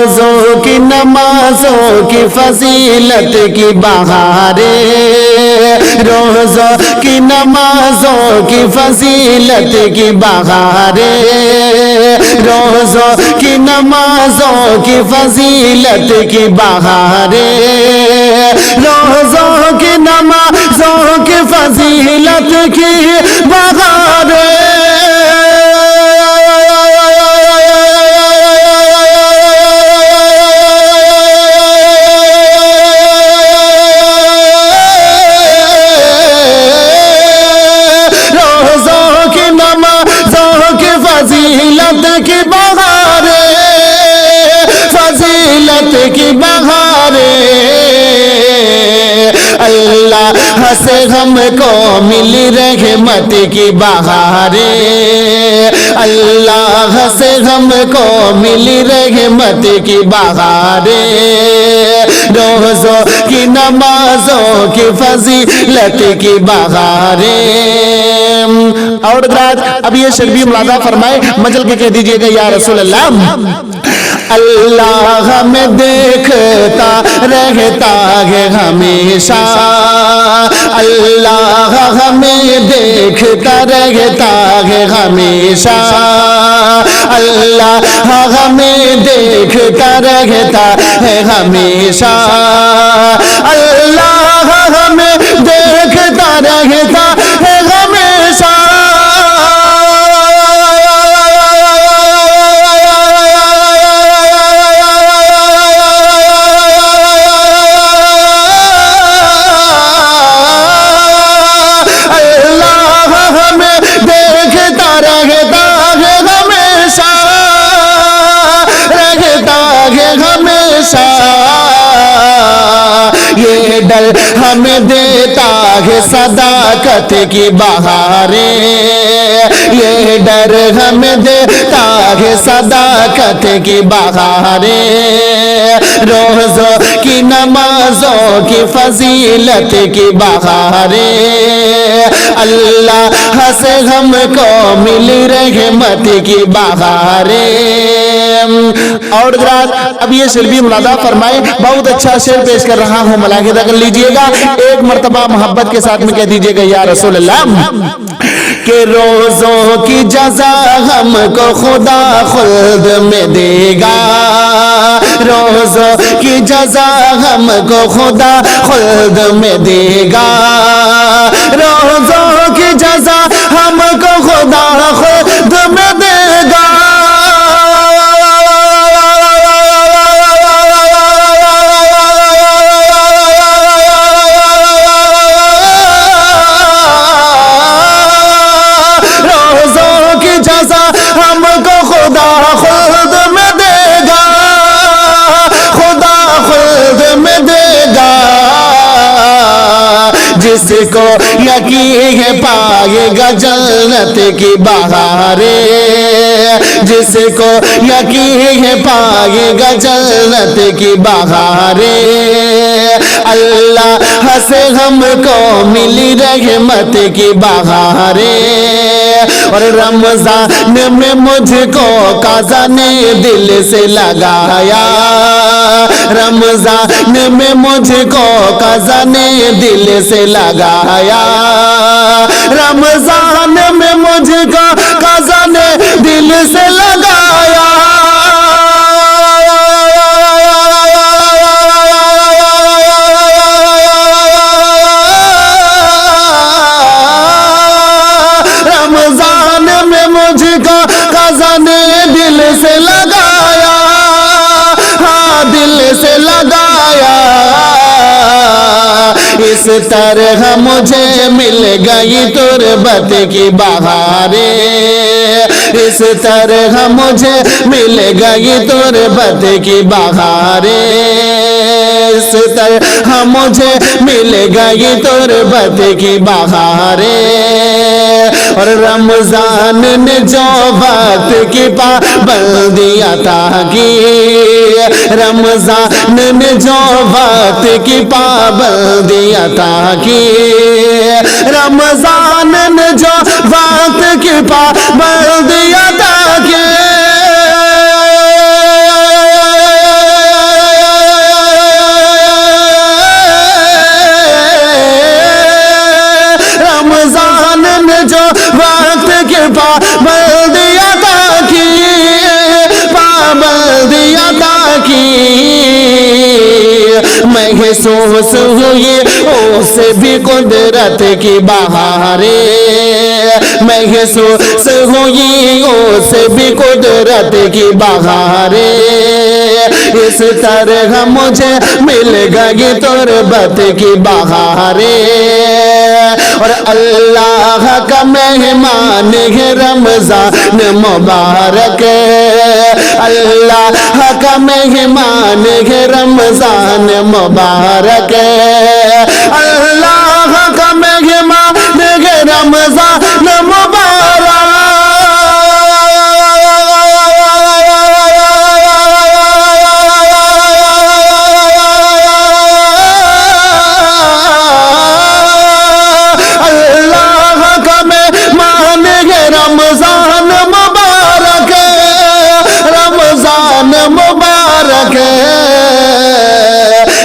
روزوں کی نمازوں کی فضیلت کی بہاریں، روزوں کی نمازوں کی فضیلت کی بہاریں، روزوں کی نمازوں کی فضیلت کی بہاریں، روزوں کی نمازوں کی فضیلت کی بہاریں۔ فضیلت کی بہاریں، فضیلت کی بہاریں، اللہ سے ہم کو ملی رحمت کی بہاریں، اللہ سے ہم کو ملی رحمت کی بہاریں، روزوں کی نمازوں کی فضیلت کی بہاریں۔ اور اب یہ شربی ملازہ فرمائے، مجل کے کہہ دیجئے گا یا رسول اللہ، اللہ ہمیں دیکھتا رہتا ہے ہمیشہ، اللہ ہمیں دیکھتا رہتا ہے ہمیشہ، اللہ ہمیں دیکھتا رہتا ہے ہمیشہ، اللہ ہمیں دیکھتا رہتا ہے ہمیشہ۔ یہ ڈر ہمیں دیتا ہے صداقت کی بہاریں، یہ ڈر ہمیں دیتا ہے صداقت کی بہاریں، روزوں کی نمازوں کی فضیلت کی بہاریں، اللہ سے ہم کو ملی رحمت کی بہاریں۔ اور اب یہ شربی ملازہ فرمائے، بہت اچھا شعر پیش کر رہا ہوں، ملاحظہ کر لیجئے گا، ایک مرتبہ محبت کے ساتھ میں کہہ دیجئے گا یا رسول اللہ، کہ روزوں کی جزا ہم کو خدا خلد میں دے گا، روزوں کی جزا ہم کو خدا خلد میں دے گا، روزوں کی جزا ہم کو خدا خلد میں دے گا۔ جس کو یقین ہے پائے گا جنت کی بہاریں، جس کو یقین ہے پائے گا جنت کی بہاریں، اللہ سے ہم کو ملی رحمت کی بہاریں، اور رمضان میں مجھ کو قضا نے دل سے لگایا، رمضان میں مجھ کو قضا نے دل سے لگایا، رمضان میں مجھ کو قضا نے دل سے لگایا، رمضان میں مجھ کو قضا نے دل سے لگایا، ہاں دل سے لگایا، اس طرح مجھے مل گئی تربت کی بہاریں، اس طرح مجھے مل گئی تربت کی بہاریں، اس طرح مجھے مل گئی تربت کی بہاریں، اور رمضان نے جو وقت کی پابندی عطا کی، رمضان نے جو وقت کی پابندی عطا کی، رمضان نے جو وقت کی پابندی عطا کی، جلد ادا کی محسوس ہوئی اس بھی قدرت کی بہاریں محسوس ہوئی اس بھی قدرت کی بہاریں اس طرح مجھے مل گئی تربت کی بہاریں اور اللہ کا مہمان ہے رمضان مبارک اللہ کا مہمان ہے رمضان مبارک اللہ کا مہمان ہے رمضان مبارک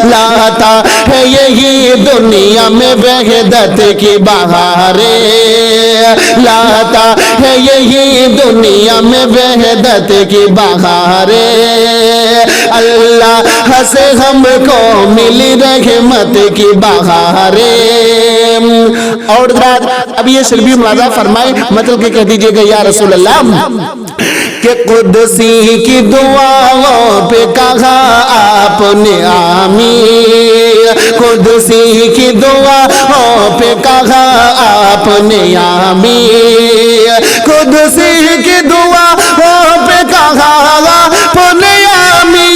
لاتا ہے یہی دنیا میں وحدت کی بہاریں لاتا ہے یہی دنیا میں وحدت کی بہاریں اللہ سے ہم کو ملی رحمت کی بہاریں اور اب یہ شربی ملازہ فرمائے مطلب کہ کہہ دیجئے گا یا رسول اللہ کہ قدسی کی دعاؤں پہ کہا آپ نے آمین قدسی کی دعاؤں پہ کہا آپ نے آمین قدسی کی دعاؤں پہ کہا آپ نے آمین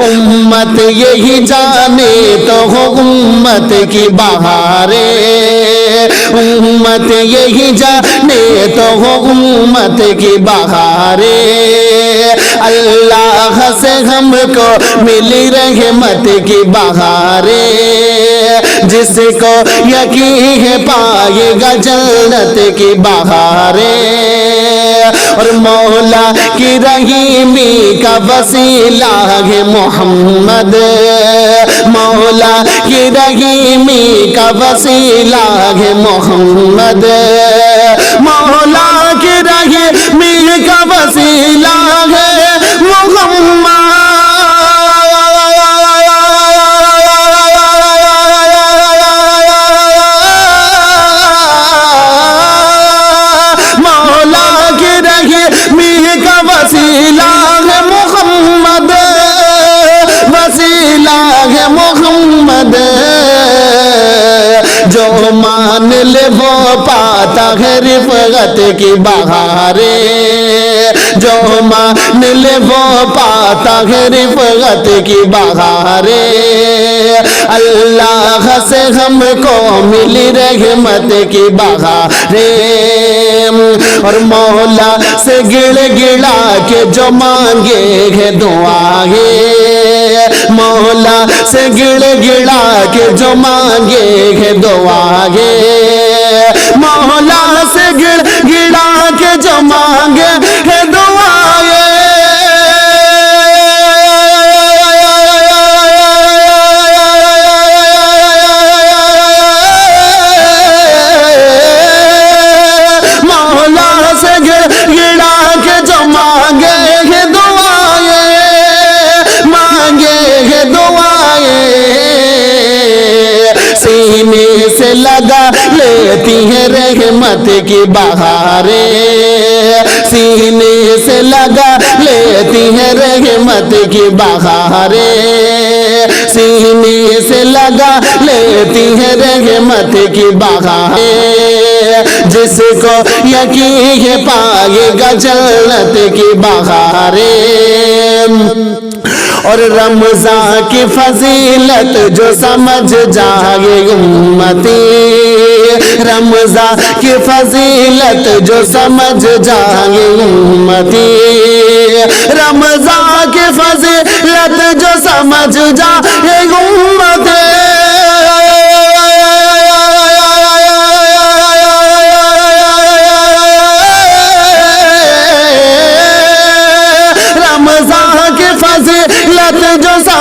امت یہی جانے تو ہو امت کی بہاریں امت یہی جانے تو ہو امت کی بہاریں اللہ سے ہم کو ملی رحمت کی بہاریں جس کو یقین ہے پائے گا جنت کی بہاریں اور مولا کی رحیمی کا وسیلہ ہے محمد مولا کی رحیمی کا وسیلہ ہے محمد مولا کی رحیمی کا وسیلہ ہے محمد جو مان لے وہ پاتا ہے رفعت کی بہاریں جو مان لے وہ پاتا ہے رفعت کی بہاریں اللہ سے ہم کو ملی رحمت کی بہاریں اور مولا سے گڑ گڑا کے جو مانگے ہے دعائیں مولا سے گڑ گڑا کے جو مانگے ہے دعائیں مولا سے گڑ گڑا کے جو مانگے ہے دعائیں مولا سے گڑ گڑا کے جو مانگے ہے دعائیں مانگے ہے دعائیں سینے سے لگا لیتی ہے رحمت کی بہاریں سینے سے لگا لیتی ہے رحمت کی بہاریں سینے سے لگا لیتی ہے رحمت کی بہاریں جس کو یقین ہے پائے گا جنت کی بہاریں اور رمضان کی فضیلت جو سمجھ جائے امتی رمضان کی فضیلت جو سمجھ جائے امتی رمضان کی فضیلت جو سمجھ جائے امتی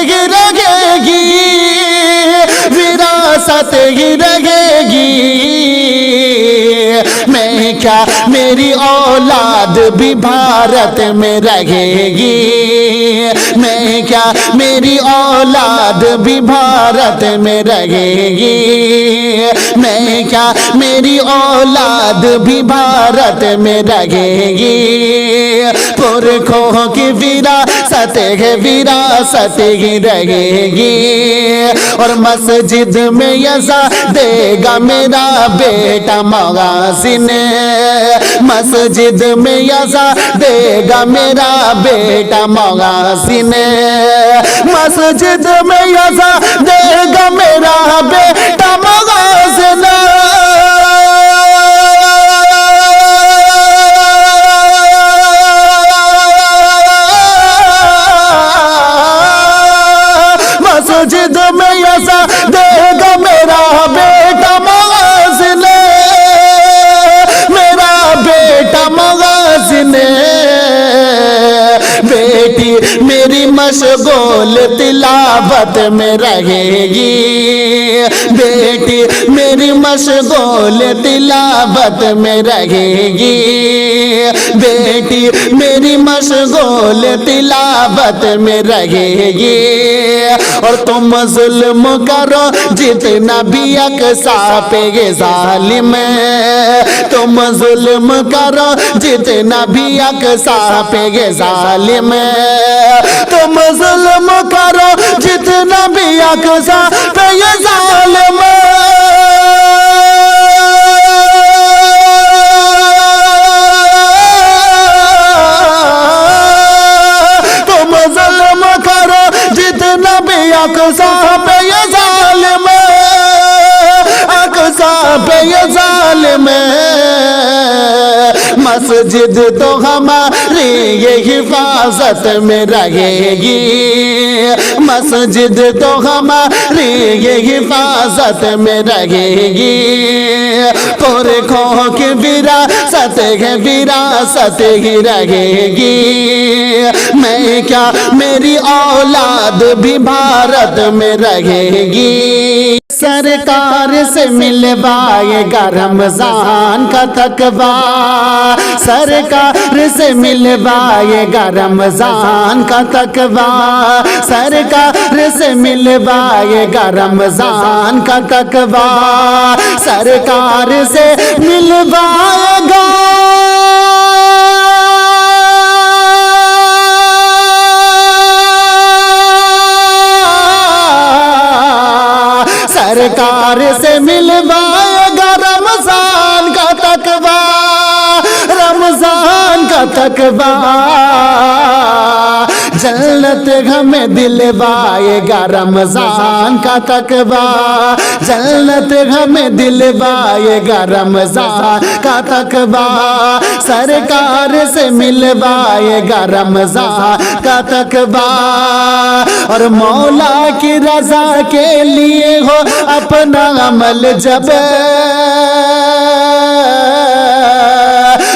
ہی رہے گی، وراثت ہی رہے گی۔ میں کیا میری اولاد بھی بھارت میں رہے گی، میں کیا میری اولاد بھی بھارت میں رہے گی، میں کیا میری اولاد بھی بھارت میں رہے گی۔ پرکھوں کی وراثت ہے، وراثت ہی رہے گی۔ اور مسجد میں یزا دے گا میرا بیٹا محسن، مسجد میں یزا دے گا میرا بیٹا محسن، مسجد میں یزا دے گا میرا بیٹا محسن۔ مسجد میں یزا دے گا میرا بیٹا محسن، میرا بیٹا محسن۔ بیٹی میری مشغول تلاوت میں رہے گی، بیٹی میری مشغول تلاوت میں رہے گی، بیٹی میری مشغول تلاوت میں رہے گی۔ اور تم ظلم کرو جتنا بھی اقصا پہ یہ ظالم، تم ظلم کرو جتنا بھی اقصا پہ یہ ظالم، تم ظلم کرو جتنا بھی اقصا پہ یہ ظالم۔ تم ظلم کرو جتنا بھی اقصا پہ یہ ظالم، اقصا پہ یہ ظالم۔ مسجد تو ہماری یہ حفاظت میں رہے گی، مسجد تو ہماری یہ حفاظت میں رہے گی۔ پرکھوں کی وراثت ہے، وراثت ہی رہے گی۔ میں کیا میری اولاد بھی بھارت میں رہے گی۔ سرکار سے ملوائے گا رمضان کا تقویٰ، سرکار سے ملوائے گا رمضان کا تقویٰ، سرکار سے ملوائے گا رمضان کا تقویٰ، سرکار سے ملوائے گا سرکار سے ملوائے گا رمضان کا تقویٰ، رمضان کا تقویٰ۔ جنت ہمیں دلوائے گا رمضان کا تقویٰ، جنت ہمیں دلوائے گا رمضان کا تقویٰ، سرکار سے ملوائے گا رمضان کا تقویٰ۔ اور مولا کی رضا کے لیے ہو اپنا عمل جب،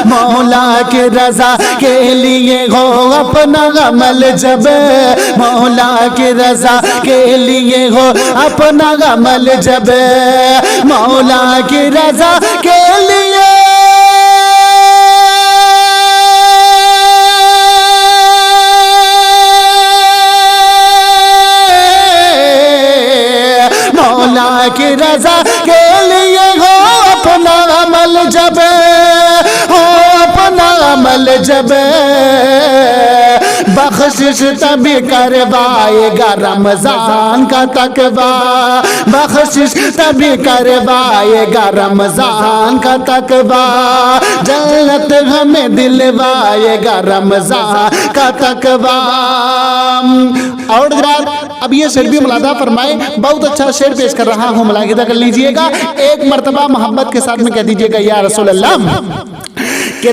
مولا کی رضا کے لیے ہو اپنا عمل جب، مولا کی رضا کے لیے ہو اپنا عمل جب، مولا کی رضا کے لیے مولا کی رضا کے لیے ہو اپنا عمل جب، ہو اپنا عمل جب، بخشش تبھی کروائے گا رمضان کا تقویٰ، بخشش تبھی کروائے گا رمضان کا تقویٰ، جنت ہمیں دلوائے گا رمضان کا تقویٰ۔ اور اب یہ شعر بھی ملاحظہ فرمائے، بہت اچھا شعر پیش کر رہا ہوں، ملاحظہ کر لیجئے گا۔ ایک مرتبہ محبت کے ساتھ میں کہہ دیجئے گا یا رسول اللہ کہ